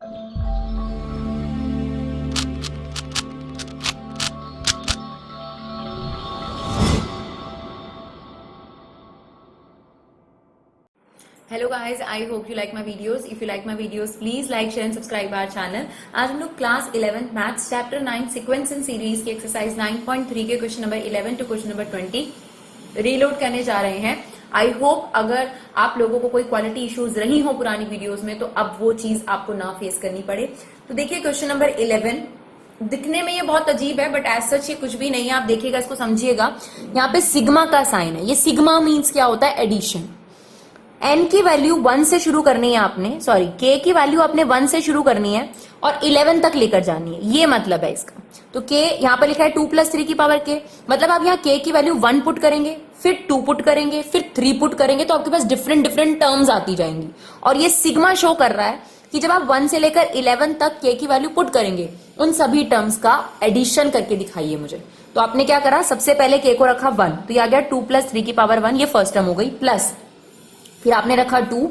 Hello guys, I hope you like my videos. If you like my videos please like share and subscribe our channel. आज हम लोग class 11th maths chapter 9 sequence and series की exercise 9.3 के question number 11 to question number 20 reload करने जा रहे हैं. I hope अगर आप लोगों को कोई क्वालिटी इश्यूज रही हो पुरानी वीडियोस में तो अब वो चीज आपको ना फेस करनी पड़े. तो देखिए क्वेश्चन नंबर 11 दिखने में ये बहुत अजीब है बट एज सच ये कुछ भी नहीं है. आप देखिएगा, इसको समझिएगा. यहाँ पे सिग्मा का साइन है. ये सिग्मा मीन्स क्या होता है? एडिशन. n की वैल्यू 1 से शुरू करनी है आपने, सॉरी k की वैल्यू आपने 1 से शुरू करनी है और 11 तक लेकर जानी है. ये मतलब है इसका. तो k यहाँ पर लिखा है 2 + 3 की पावर k. मतलब आप यहाँ k की वैल्यू 1 पुट करेंगे, फिर 2 पुट करेंगे, फिर 3 पुट करेंगे तो आपके पास डिफरेंट डिफरेंट टर्म्स आती जाएंगी. और ये सिग्मा शो कर रहा है कि जब आप 1 से लेकर 11 तक k की वैल्यू पुट करेंगे उन सभी टर्म्स का एडिशन करके दिखाइए मुझे. तो आपने क्या करा, सबसे पहले k को रखा 1, तो ये आ गया 2 + 3 की पावर 1, ये फर्स्ट टर्म हो गई, प्लस फिर आपने रखा 2,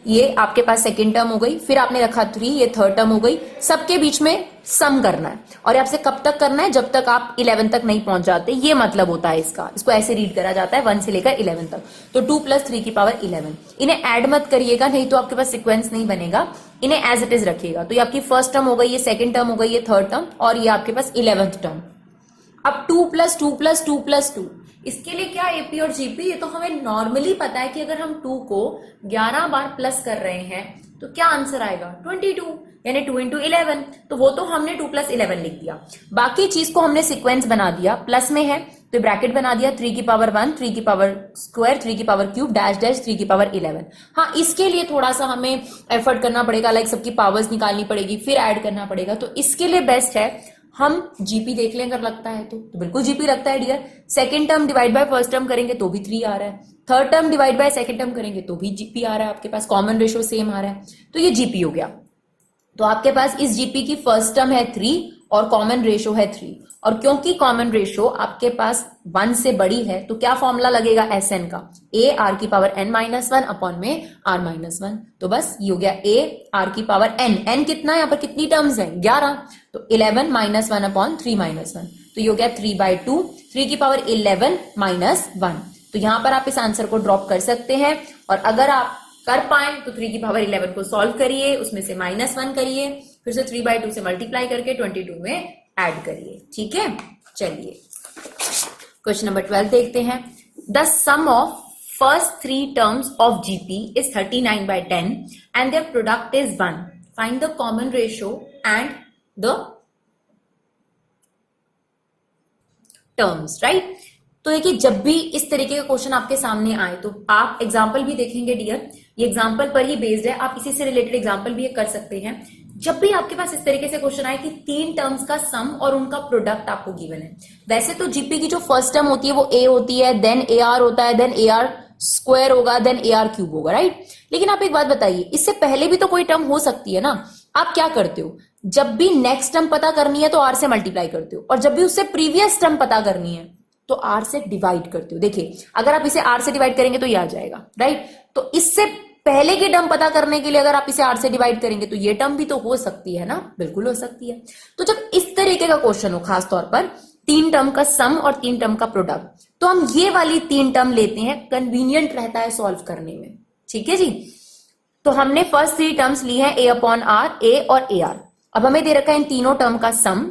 ये आपके पास सेकेंड टर्म हो गई, फिर आपने रखा 3, ये थर्ड टर्म हो गई. सबके बीच में सम करना है और आपसे कब तक करना है? जब तक आप 11 तक नहीं पहुंच जाते. ये मतलब होता है इसका. इसको ऐसे रीड करा जाता है 1 से लेकर 11 तक. तो 2 + 3 की पावर 11. इन्हें ऐड मत करिएगा, नहीं तो आपके पास सिक्वेंस नहीं बनेगा. इन्हें एज इट इज रखिएगा. तो ये आपकी फर्स्ट टर्म हो गई, ये सेकेंड टर्म हो गई, ये थर्ड टर्म और ये आपके पास 11th टर्म. अब 2 + 2 + 2 + 2, इसके लिए क्या एपी और जीपी? ये तो हमें नॉर्मली पता है कि अगर हम 2 को 11 बार प्लस कर रहे हैं तो क्या आंसर आएगा? 22, यानी 2 × 11. तो वो तो हमने 2 + 11 लिख दिया. बाकी चीज को हमने सीक्वेंस बना दिया. प्लस में है तो ब्रैकेट बना दिया 3 की पावर 1, 3 की पावर स्क्वायर, 3 की पावर क्यूब, डैश डैश 3 की पावर 11. हाँ, इसके लिए थोड़ा सा हमें एफर्ट करना पड़ेगा, लाइक सबकी पावर्स निकालनी पड़ेगी, फिर ऐड करना पड़ेगा. तो इसके लिए बेस्ट है हम जीपी देख लें. अगर लगता है तो बिल्कुल जीपी लगता है dear. Second term divide by first term करेंगे तो भी 3 आ रहा है. Third term divide by second term करेंगे तो भी जीपी आ रहा है. आपके पास कॉमन रेशियो सेम आ रहा है, तो ये जीपी हो गया. तो आपके पास इस जीपी की फर्स्ट टर्म है 3 और कॉमन रेशियो है 3. और क्योंकि कॉमन रेशियो आपके पास 1 से बड़ी है तो क्या फॉर्मूला लगेगा SN का? a r की पावर n - 1 अपॉन में r - 1. तो बस ये हो गया a r की पावर n. n कितना है? यहाँ पर कितनी टर्म्स हैं? 11. तो 11 - 1 अपॉन 3 - 1. तो ये हो गया 3/2, 3 की पावर 11 - 1. तो यहां पर आप इस आंसर को ड्रॉप कर सकते हैं. और अगर आप कर पाए तो 3 की पावर 11 को सॉल्व करिए, उसमें से -1 करिए, फिर से 3/2 से मल्टीप्लाई करके 22 में ऐड करिए. ठीक है, चलिए क्वेश्चन नंबर 12 देखते हैं. The sum of first 3 terms of GP is 39/10 and their product is 1. Find the common ratio and the terms. Right. तो देखिए, जब भी इस तरीके का क्वेश्चन आपके सामने आए तो आप एग्जाम्पल भी देखेंगे डियर. ये एग्जाम्पल पर ही बेस्ड है, आप इसी से रिलेटेड एग्जाम्पल भी कर सकते हैं. जब भी आपके पास इस तरीके से क्वेश्चन आए कि 3 टर्म्स का सम और उनका प्रोडक्ट आपको गिवन है. वैसे तो जीपी की जो फर्स्ट टर्म होती है वो ए होती है, देन ए आर होता है, देन ए आर स्क्वायर होगा, देन ए आर क्यूब होगा. राइट. लेकिन आप एक बात बताइए, इससे पहले भी तो कोई टर्म हो सकती है ना. आप क्या करते हो? जब भी नेक्स्ट टर्म पता करनी है तो आर से मल्टीप्लाई करते हो, और जब भी उससे प्रीवियस टर्म पता करनी है तो आर से डिवाइड करते हो. देखिए, अगर आप इसे आर से डिवाइड करेंगे तो ये आ जाएगा. राइट. तो इससे पहले की टर्म पता करने के लिए अगर आप इसे आर से डिवाइड करेंगे तो ये टर्म भी तो हो सकती है ना. बिल्कुल हो सकती है. तो जब इस तरीके का क्वेश्चन हो, खासतौर पर 3 टर्म का सम और 3 टर्म का प्रोडक्ट, तो हम ये वाली 3 टर्म लेते हैं. कन्वीनियंट रहता है सॉल्व करने में. ठीक है जी. तो हमने फर्स्ट 3 टर्म्स ली है a/r, a और ar. अब हमें दे रखा है इन तीनों टर्म का सम.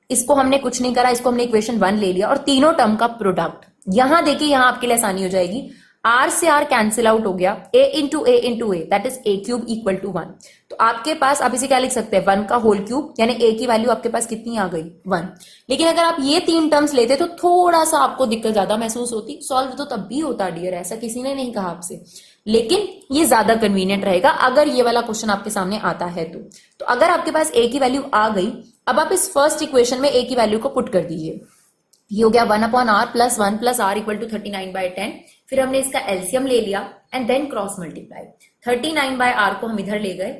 इसको हमने कुछ नहीं करा, इसको हमने इक्वेशन 1 ले लिया. और तीनों टर्म का प्रोडक्ट यहां देखिए, यहां आपके लिए आसानी हो जाएगी. r से r कैंसिल आउट हो गया, a × a that is a³ = 1. तो आपके पास आप इसे क्या लिख सकते हैं? 1 का होल क्यूब, यानी a की वैल्यू आपके पास कितनी आ गई? 1. लेकिन अगर आप ये 3 टर्म्स लेते तो थोड़ा सा आपको दिक्कत ज्यादा महसूस होती. सॉल्व तो तब भी होता डियर, ऐसा किसी ने नहीं कहा आपसे, लेकिन ये ज्यादा कन्वीनियंट रहेगा अगर ये वाला क्वेश्चन आपके सामने आता है तो. तो अगर आपके पास a की वैल्यू आ गई, अब आप इस फर्स्ट इक्वेशन में a की वैल्यू को पुट कर दीजिए. ये हो गया 1/r + 1 + r = 39/10. फिर हमने इसका एलसीएम ले लिया and then cross multiply. 39/r को हम इधर ले गए,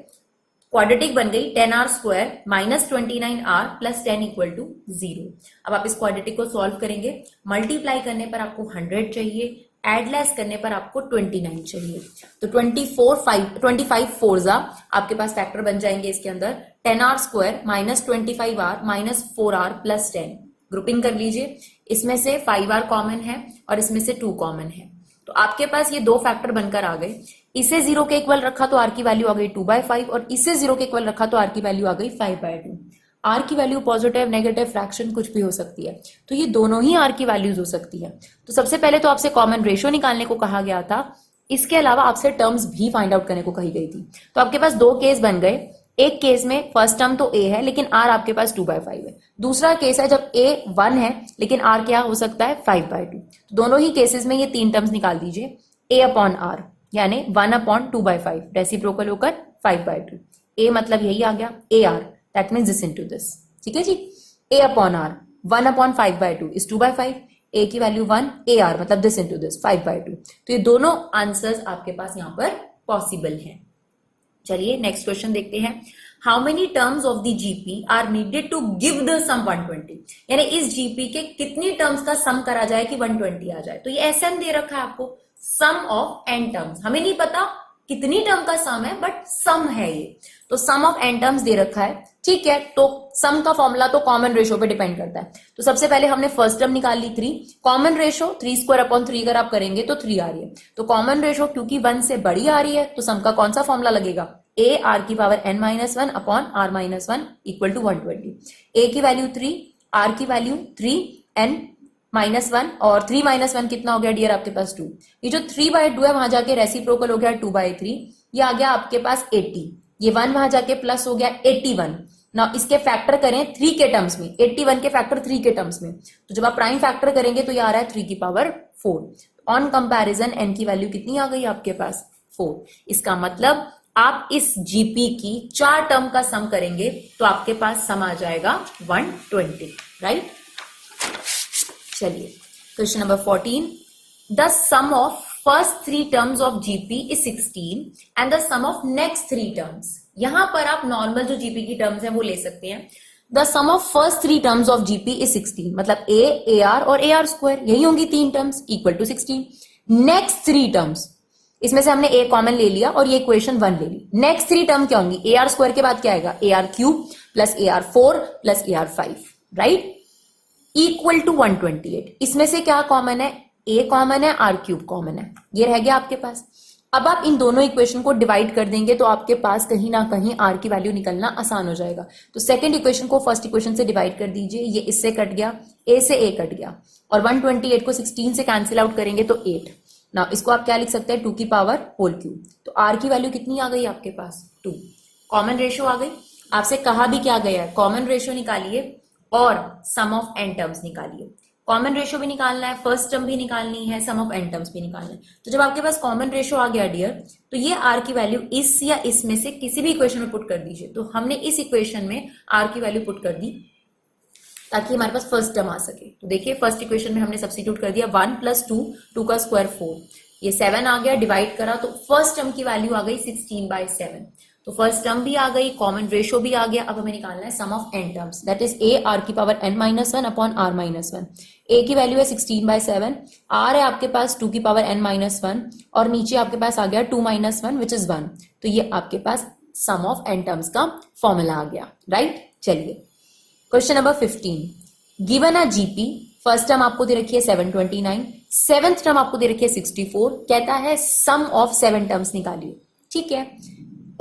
क्वाड्रेटिक बन गई 10r² - 29r + 10 = 0. अब आप इस क्वाड्रेटिक को सॉल्व करेंगे. मल्टीप्लाई करने पर आपको 100 चाहिए, एड लेस करने पर आपको 29 चाहिए। तो 25 फोर्जा आपके पास फैक्टर बन जाएंगे इसके अंदर 10r square minus 25r minus 4r plus 10। Grouping कर लीजिए, इसमें से 5r कॉमन है और इसमें से 2 कॉमन है। तो आपके पास ये दो फैक्टर बनकर आ गए। इसे 0 के इक्वल रखा तो r की वैल्यू आ गई 2/5 और इसे 0 के इक्वल रखा तो r की वैल्यू आ गई 5/2। r की वैल्यू पॉजिटिव नेगेटिव फ्रैक्शन कुछ भी हो सकती है, तो ये दोनों ही r की वैल्यूज हो सकती है। तो सबसे पहले तो आपसे कॉमन रेशियो निकालने को कहा गया था, इसके अलावा आपसे टर्म्स भी फाइंड आउट करने को कही गई थी। तो आपके पास दो केस बन गए। एक केस में फर्स्ट टर्म तो a है लेकिन r आपके पास 2/5 है। दूसरा केस है जब a 1 है लेकिन r क्या हो सकता है 5/2। तो दोनों ही केसेस में ये तीन टर्म्स निकाल दीजिए। a अपॉन r यानी 1 अपॉन 2/5 रेसिप्रोकल होकर 5/2। a मतलब यही आ गया ar, that means this into this. ठीक है जी। a upon r 1 upon 5/2 is 2/5। a की वैल्यू 1, ar मतलब दिस इनटू दिस 5/2। तो ये दोनों आंसर्स आपके पास यहाँ पर पॉसिबल हैं। चलिए नेक्स्ट क्वेश्चन देखते हैं। How many terms of the GP are needed to give the sum 120, यानी इस जीपी के कितनी टर्म्स का सम करा जाए कि 120 आ जाए। तो ये एसएम दे रखा है आपको, सम ऑफ एन टर्म्स। हमें नहीं पता कितनी टर्म का सम है बट सम है ये, तो सम ऑफ एन टर्म्स दे रखा है। ठीक है, तो सम का फॉर्मूला तो कॉमन रेशियो पे डिपेंड करता है। तो सबसे पहले हमने फर्स्ट टर्म निकाल ली 3, कॉमन रेशियो 3 स्क्वायर अपॉन 3 अगर आप करेंगे तो 3 आ रही है। तो कॉमन रेशियो क्योंकि 1 से बड़ी आ रही है तो सम का कौन सा फॉर्मूला लगेगा, a r की power n-1 upon r-1 equal to 120। a की वैल्यू 3, r की वैल्यू 3 n-1 और 3-1 कितना हो गया डियर आपके पास 2। ये जो 3/2 है वहां जाके रेसिप्रोकल हो गया 2/3, ये आ गया आपके पास 80। ये 1 वहां जाके प्लस हो गया 81। ना इसके फैक्टर करें 3 के टर्म्स में, 81 के फैक्टर 3 के टर्म्स में, तो जब आप प्राइम फैक्टर करेंगे तो ये आ रहा है 3 की पावर 4। ऑन कंपैरिजन n की वैल्यू कितनी आ गई आपके पास 4। इसका मतलब आप इस जीपी की 4 टर्म का सम करेंगे तो आपके पास सम आ जाएगा 120, राइट। चलिए question number 14, the sum of first 3 terms of GP is 16 and the sum of next 3 terms. यहां पर आप नॉर्मल जो जीपी की टर्म्स है वो ले सकते हैं। The sum of first 3 terms of GP is 16, मतलब a ar और ar स्क्वायर यही होंगी 3 terms equal to 16। Next 3 terms, इसमें से हमने a कॉमन ले लिया और ये इक्वेशन 1 ले ली। नेक्स्ट 3 टर्म क्या होंगी, ar स्क्वायर के बाद क्या आएगा ar cube plus ar4 plus ar5, right, equal to 128। इसमें से क्या कॉमन है, a कॉमन है, r क्यूब कॉमन है, ये रह गया आपके पास। अब आप इन दोनों इक्वेशन को डिवाइड कर देंगे तो आपके पास कहीं ना कहीं r की वैल्यू निकलना आसान हो जाएगा। तो सेकंड इक्वेशन को फर्स्ट इक्वेशन से डिवाइड कर दीजिए, ये इससे कट गया, a से a कट गया और 128 को 16 से कैंसिल आउट करेंगे तो 8। ना इसको आप क्या लिख सकते हैं 2 की पावर होल क्यूब। तो r की वैल्यू कितनी आ गई आपके पास 2। कॉमन रेशियो आ गई, आपसे कहा भी क्या गया है कॉमन रेशियो निकालिए और सम ऑफ एन टर्म्स निकालिए। कॉमन रेशियो भी निकालना है, फर्स्ट टर्म भी निकालनी है, सम ऑफ एन टर्म्स भी निकालना है। तो जब आपके पास कॉमन रेशियो आ गया डियर, तो ये r की वैल्यू इस या इसमें से किसी भी इक्वेशन में पुट कर दीजिए। तो हमने इस इक्वेशन में r की वैल्यू पुट कर दी ताकि हमारे पास फर्स्ट टर्म आ सके। तो देखिए फर्स्ट इक्वेशन में हमने सब्स्टिट्यूट कर दिया 1 + 2, 2 का स्क्वायर 4, ये 7 आ गया, डिवाइड करा तो फर्स्ट टर्म की वैल्यू आ गई 16/7। तो फर्स्ट टर्म भी आ गई, कॉमन रेशियो भी आ गया। अब हमें निकालना है sum of n terms, that is a r की power n-1 upon r-1। a की वैल्यू है 16/7, r है आपके पास 2 की पावर n-1 और नीचे आपके पास आ गया 2 - 1 विच इज 1। तो ये आपके पास सम ऑफ एन टर्म्स का फॉर्मूला आ गया, राइट। चलिए question number 15, given a GP, first term आपको दे रखी है 729, सेवेंथ टर्म आपको दे रखी है 64, कहता है सम ऑफ 7 टर्म्स निकालिए। ठीक है,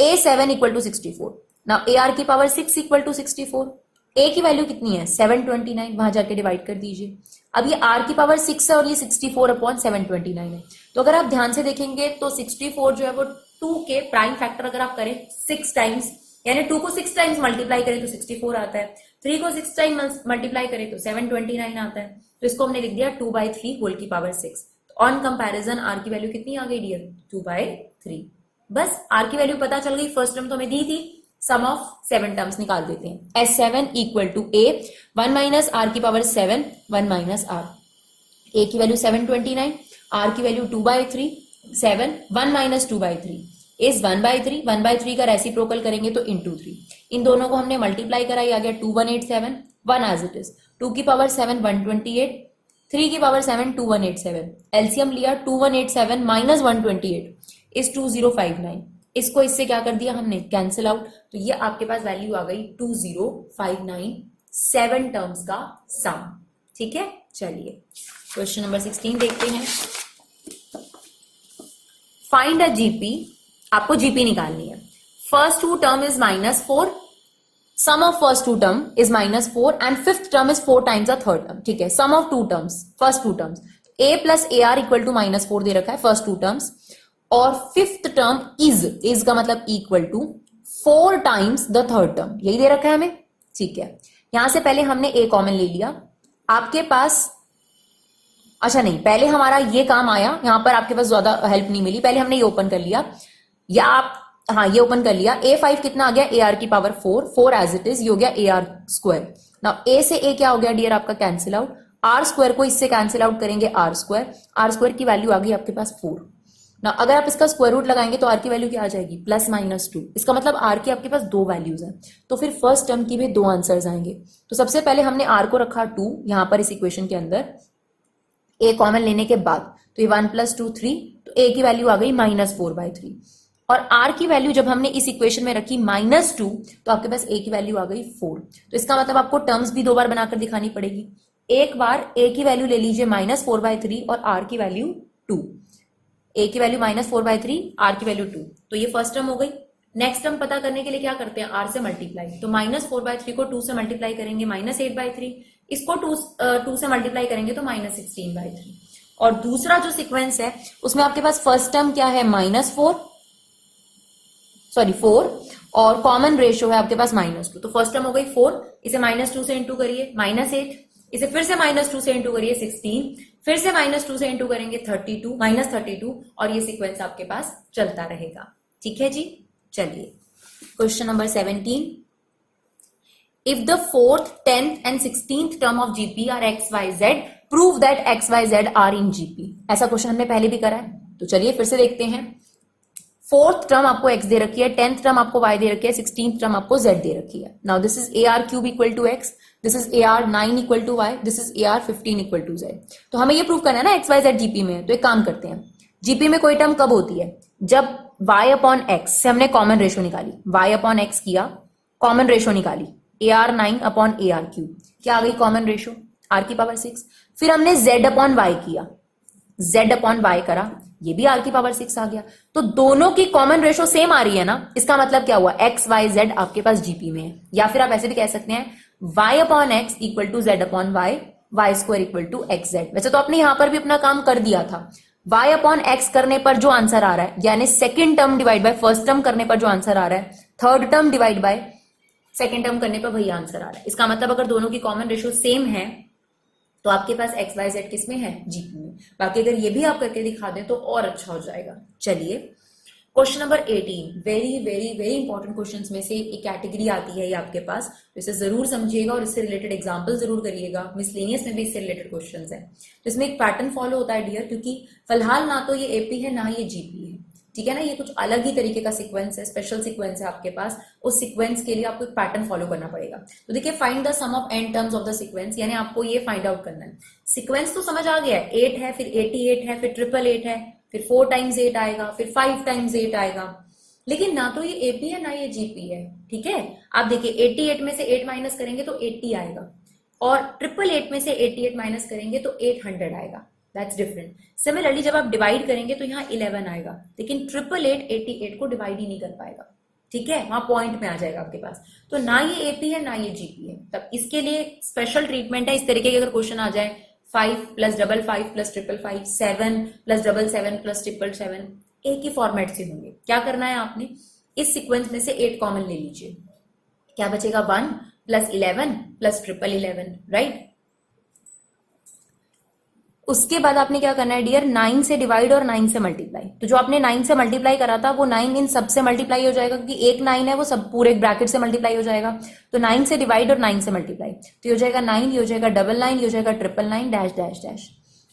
a7 = 64, नाउ ar की पावर 6 = 64, a की वैल्यू कितनी है 729, वहां जाके डिवाइड कर दीजिए। अब ये r की पावर 6 है और ये 64/729 है। तो अगर आप ध्यान से देखेंगे तो 64 जो है वो 2 के प्राइम फैक्टर अगर आप करें 6 टाइम्स, यानी 2 को 6 टाइम्स मल्टीप्लाई करें तो 64 आता है, 3 को 6 टाइम्स मल्टीप्लाई करें तो 729 आता है। तो इसको हमने लिख दिया 2/3 होल की पावर 6। ऑन कंपैरिजन r की वैल्यू कितनी आ गई डियर 2/3। बस r की वैल्यू पता चल गई, फर्स्ट टर्म तो हमें दी थी, सम ऑफ 7 टर्म्स निकाल देते हैं। S7 = a 1 - r की पावर 7 1 - r। a की वैल्यू 729, r की वैल्यू 2/3, 7 1 - 2/3 इज 1/3, 1/3 का रेसिप्रोकल करेंगे तो इंटू 3। इन दोनों को हमने मल्टीप्लाई करा, आ गया 2187, 1 एज इट इज, 2 की पावर 7 128, 3 की पावर 7 2187, एलसीएम लिया 2187 माइनस 128 इज 2059। इसको इससे क्या कर दिया हमने, कैंसिल आउट, तो ये आपके पास वैल्यू आ गई 2059, 7 टर्म्स का सम। ठीक है, चलिए क्वेश्चन नंबर 16 देखते हैं। फाइंड अ जीपी, आपको जीपी निकालनी है। First two term is -4, sum of first two term is -4 and fifth term is 4 times the third term. ठीक है, sum of two terms, first two terms a plus a r equal to -4 दे रखा है first two terms, और fifth term is का मतलब equal to 4 times the third term, यही दे रखा है हमें। ठीक है, यहां से पहले हमने ए कॉमन ले लिया, आपके पास, अच्छा नहीं, पहले हमारा ये काम आया, यहां पर आपके पास ज्यादा हेल्प नहीं मिली, पहले हमने ये ओपन कर लिया, या आप, हाँ ये ओपन कर लिया। A5 कितना आ गया, ए आर की पावर 4 एज इट इज, ये हो गया ए आर स्क्वायर। नाउ ए से ए क्या हो गया डियर आपका, कैंसिल आउट, आर स्क्वायर को इससे कैंसिल आउट करेंगे आर स्क्वायर की वैल्यू आ गई आपके पास 4। ना अगर आप इसका स्क्वायर रूट लगाएंगे तो आर की वैल्यू क्या आ जाएगी, +-2। इसका मतलब आर की आपके पास 2 वैल्यूज हैं, तो फिर फर्स्ट टर्म की भी 2 आंसर्स आएंगे। तो सबसे पहले हमने आर को रखा 2 यहां पर इस इक्वेशन के अंदर, ए कॉमन लेने के बाद, तो ये 1 + 2 3, तो ए की वैल्यू आ गई -4/3, और आर की वैल्यू जब हमने इस इक्वेशन में रखी -2, तो आपके पास ए की वैल्यू आ गई 4। तो इसका मतलब आपको टर्म्स भी 2 बार बनाकर दिखानी पड़ेगी। एक बार ए की वैल्यू ले लीजिए -4/3 और आर की वैल्यू 2, ए की वैल्यू -4/3, आर की वैल्यू 2, तो ये फर्स्ट टर्म हो गई। नेक्स्ट टर्म पता करने के लिए क्या करते हैं, आर से मल्टीप्लाई, तो -4/3 को 2 से मल्टीप्लाई करेंगे -8/3, इसको 2 से मल्टीप्लाई करेंगे तो -16/3। और दूसरा जो सीक्वेंस है उसमें आपके पास फर्स्ट टर्म क्या है, -4 और कॉमन रेशियो है आपके पास -2, तो फर्स्ट टर्म हो गई 4, इसे -2 से इंटू करिए -8, इसे फिर से -2 से इंटू करिए 16, फिर से -2 से इंटू करेंगे 32, और ये सीक्वेंस आपके पास चलता रहेगा। ठीक है जी, चलिए question number 17। If the 4th, 10th एंड 16th term of GP are XYZ, prove that XYZ are in GP. ऐसा क्वेश्चन हमने पहले भी करा है, तो चलिए फिर से देखते हैं। 4th टर्म आपको x दे रखी है, 10th टर्म आपको y दे रखी है, 16th टर्म आपको z दे रखी है। Now this is AR³ equal to x, this is AR9 equal to y, this is AR15 equal to z। तो हमें ये प्रूव करना है ना XYZ जीपी में, तो एक काम करते हैं, जीपी में कोई टर्म कब होती है, जब y/x से हमने कॉमन रेशो निकाली, y/x किया, कॉमन रेशो निकाली, AR9/AR3, क्या आ गई कॉमन रेशो, r की पावर 6। फिर हमने z/y किया, z/y करा, ये भी r की पावर 6 आ गया। तो दोनों की कॉमन रेशो सेम आ रही है ना, इसका मतलब क्या हुआ, XYZ आपके पास जीपी में है। या फिर आप ऐसे भी कह सकते हैं y/x equal to z/y, y² equal to xz। वैसे तो आपने यहां पर भी अपना काम कर दिया था, y/x करने पर जो आंसर आ रहा है, यानी second term divide by first term करने पर जो आंसर आ रहा है, third term divide by second term करने पर वही आंसर आ रहा है। इसका मतलब अगर दोनों की कॉमन रेशो सेम है तो आपके पास XYZ किसमें है, जीपी में। बाकी अगर ये भी आप करके दिखा दें तो और अच्छा हो जाएगा। चलिए question number 18, very very very important questions में से एक कैटेगरी आती है ये आपके पास, तो इसे जरूर समझिएगा और इससे रिलेटेड एग्जांपल जरूर करिएगा। मिसलेनियस में भी इससे रिलेटेड क्वेश्चंस है, तो इसमें एक पैटर्न फॉलो होता है डियर, क्योंकि फिलहाल ना तो ये एपी है ना ये जीपी है, ठीक है ना, ये कुछ अलग ही तरीके का सीक्वेंस है, स्पेशल सीक्वेंस है आपके पास। उस सीक्वेंस के लिए आपको एक पैटर्न फॉलो करना पड़ेगा। तो देखिए, find the sum of n terms of the sequence, यानी आपको ये फाइंड आउट करना है। सीक्वेंस तो समझ आ गया है, 8 है, फिर 88 है, फिर 888 है, फिर 4 टाइम्स 8 आएगा, फिर 5 टाइम्स 8 आएगा, लेकिन ना तो ये एपी है ना ये जीपी है। ठीक है, आप देखिए 88 में से 8 माइनस करेंगे तो 80 आएगा, और 888 में से 88 माइनस करेंगे तो 800 आएगा। That's different. सिमिलरली जब आप डिवाइड करेंगे तो यहाँ 11 आएगा, लेकिन 888 को डिवाइड ही नहीं कर पाएगा। ठीक है, वहां पॉइंट में आ जाएगा आपके पास। तो ना ये एपी है ना ये जीपी है, तब इसके लिए स्पेशल ट्रीटमेंट है। इस तरीके के अगर क्वेश्चन आ जाए 5 + 55 + 555, 7 + 77 + 777, एक ही फॉर्मेट से होंगे। क्या करना है आपने, इस सीक्वेंस में से 8 कॉमन ले लीजिए, क्या बचेगा 1 + 11 + 811, राइट। उसके बाद आपने क्या करना है डियर, 9 से डिवाइड और 9 से मल्टीप्लाई। तो जो आपने 9 से मल्टीप्लाई करा था वो 9 इन सब से मल्टीप्लाई हो जाएगा, क्योंकि एक 9 है वो सब पूरे ब्रैकेट से मल्टीप्लाई हो जाएगा। तो 9 से डिवाइड और 9 से मल्टीप्लाई, तो ये हो जाएगा 9, ये हो जाएगा 99, ये हो जाएगा 999 डैश डैश डैश।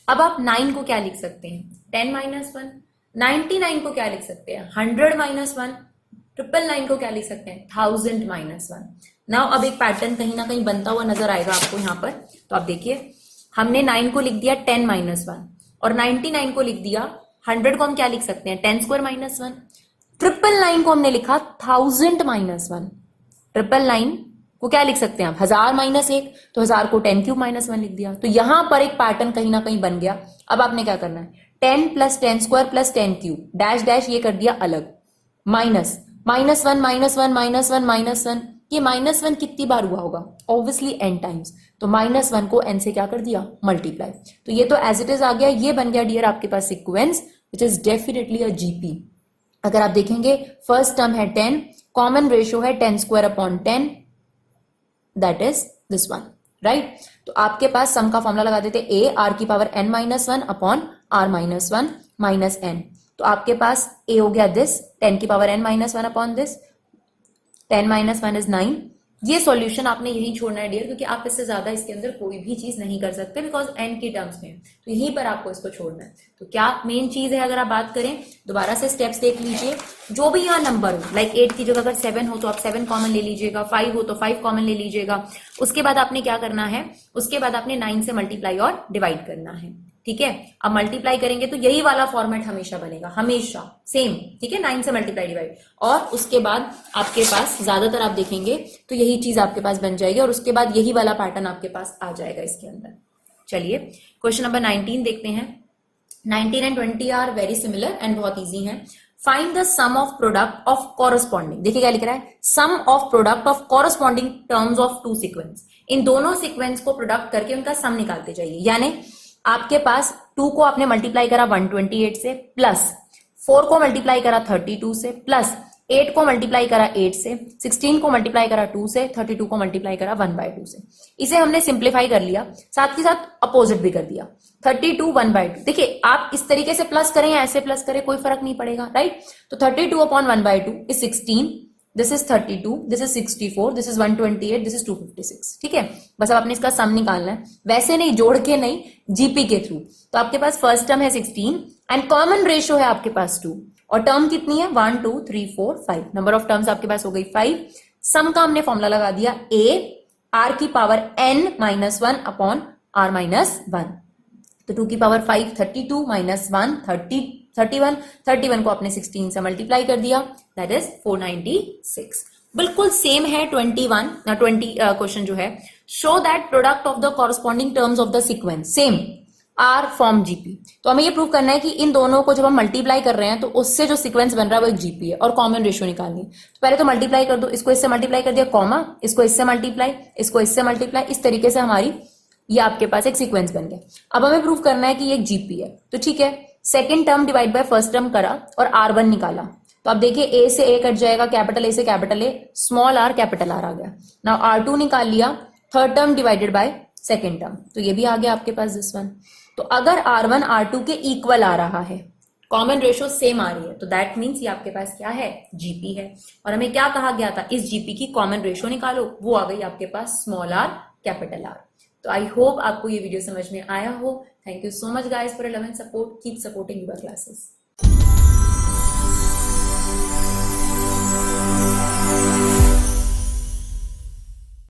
अब आप 9 को क्या लिख सकते हैं, 10 - 1। 99 को क्या लिख सकते हैं, 100 - 1। 999 को क्या लिख सकते हैं, 1000 - 1। नाउ अब एक पैटर्न कहीं ना कहीं बनता हुआ नजर आएगा आपको यहाँ पर। तो आप देखिए हमने 9 को लिख दिया 10 माइनस 1 और 99 को लिख दिया 100 को हम क्या लिख सकते हैं 10 स्क्वायर माइनस 1। 999 को हमने लिखा 1000 माइनस 1। 999 को क्या लिख सकते हैं आप 1000 माइनस 1, तो 1000 को 10 क्यूब माइनस 1 लिख दिया। तो यहां पर एक पैटर्न कहीं ना कहीं बन गया। अब आपने क्या करना है 10 plus 10 square plus 10 cube dash dash ये कर दिया अलग, minus minus 1 minus 1 minus 1 minus 1। ये माइनस 1 कितनी बार हुआ होगा ऑब्वियसली n टाइम्स, तो माइनस 1 को n से क्या कर दिया मल्टीप्लाई। तो ये तो एज इट इज आ गया। ये बन गया डियर आपके पास sequence which is definitely a GP. अगर आप देखेंगे फर्स्ट टर्म है 10, कॉमन रेशियो है 10 square upon 10, that is this one, right. तो आपके पास सम का फॉर्मूला लगा देते a r की power n minus 1 upon r minus 1 minus n। तो आपके पास a हो गया दिस 10 की power n minus 1 upon this 10 minus 1 is 9। ये सॉल्यूशन आपने यही छोड़ना है डियर, क्योंकि आप इससे ज्यादा इसके अंदर कोई भी चीज नहीं कर सकते बिकॉज n की टर्म्स में, तो यहीं पर आपको इसको छोड़ना है। तो क्या मेन चीज है अगर आप बात करें, दोबारा से स्टेप्स देख लीजिए। जो भी यहाँ नंबर हो, लाइक 8 की जगह अगर 7 हो तो आप 7 कॉमन ले लीजिएगा, 5 हो तो 5 कॉमन ले लीजिएगा। उसके बाद आपने क्या करना है, उसके बाद आपने 9 से मल्टीप्लाई और डिवाइड करना है, ठीक है। अब मल्टीप्लाई करेंगे तो यही वाला फॉर्मेट हमेशा बनेगा, हमेशा सेम, ठीक है। 9 से मल्टीप्लाई डिवाइड, और उसके बाद आपके पास ज्यादातर आप देखेंगे तो यही चीज आपके पास बन जाएगी, और उसके बाद यही वाला पैटर्न आपके पास आ जाएगा इसके अंदर। चलिए क्वेश्चन नंबर 19 देखते हैं। 19 and 20 are very similar and बहुत इजी है। Find the sum of product of corresponding, देखिए क्या लिख रहा है, sum of product of corresponding terms of two sequence. इन दोनों सीक्वेंस को प्रोडक्ट करके उनका सम निकालते जाइए। यानी आपके पास 2 को आपने मल्टीप्लाई करा 128 से, प्लस 4 को मल्टीप्लाई करा 32 से, प्लस 8 को मल्टीप्लाई करा 8 से, 16 को मल्टीप्लाई करा 2 से, 32 को मल्टीप्लाई करा 1/2 से। इसे हमने सिंप्लीफाई कर लिया, साथ ही साथ अपोजिट भी कर दिया, 32 1/2। देखिए आप इस तरीके से प्लस करें या ऐसे प्लस करें कोई फर्क नहीं पड़ेगा, राइट। तो 32 upon 1/2 is 16, this is 32, this is 64, this is 128, this is 256, ठीक है। बस अब आपने इसका सम निकालना है, वैसे नहीं, जोड़ के नहीं, जीपी के थ्रू। तो आपके पास फर्स्ट टर्म है 16 एंड कॉमन रेशियो है आपके पास 2, और टर्म कितनी है 1 2 3 4 5, नंबर ऑफ टर्म्स आपके पास हो गई 5। सम का हमने फॉर्मूला लगा दिया a r की power n minus 1 upon r minus 1। तो 2 की पावर 5 32 माइनस 1 31 को आपने 16 से मल्टीप्लाई कर दिया, दैट इज 496। बिल्कुल सेम है 20 क्वेश्चन जो है, show that product of the corresponding terms of the sequence same are form GP. तो हमें ये प्रूव करना है कि इन दोनों को जब हम मल्टीप्लाई कर रहे हैं तो उससे जो सीक्वेंस बन रहा है वो एक जीपी है, और कॉमन रेशियो निकालनी है। तो पहले तो मल्टीप्लाई कर दो, इसको इससे मल्टीप्लाई कर दिया, कॉमा, इसको इससे मल्टीप्लाई, इसको इससे मल्टीप्लाई, इस तरीके से हमारी ये आपके पास एक सीक्वेंस बन गया। अब हमें प्रूव करना है कि ये एक जीपी है। तो ठीक है, second term divide by first term करा और R1 निकाला। तो आप देखिए A से A कट जाएगा, कैपिटल A से capital A, small r capital R आ गया। नाउ R2 निकाल लिया, third term divided by second term, तो ये भी आ गया आपके पास दिस वन। तो अगर R1 R2 के इक्वल आ रहा है, कॉमन रेशियो सेम आ रही है, तो दैट मीन्स ये आपके पास क्या है जीपी है। और हमें क्या कहा गया था, इस जीपी की कॉमन रेशियो निकालो, वो आ गई आपके पास स्मॉल r कैपिटल R। तो आई होप आपको ये वीडियो समझ में आया हो। Thank you so much guys for 11 support, keep supporting your classes.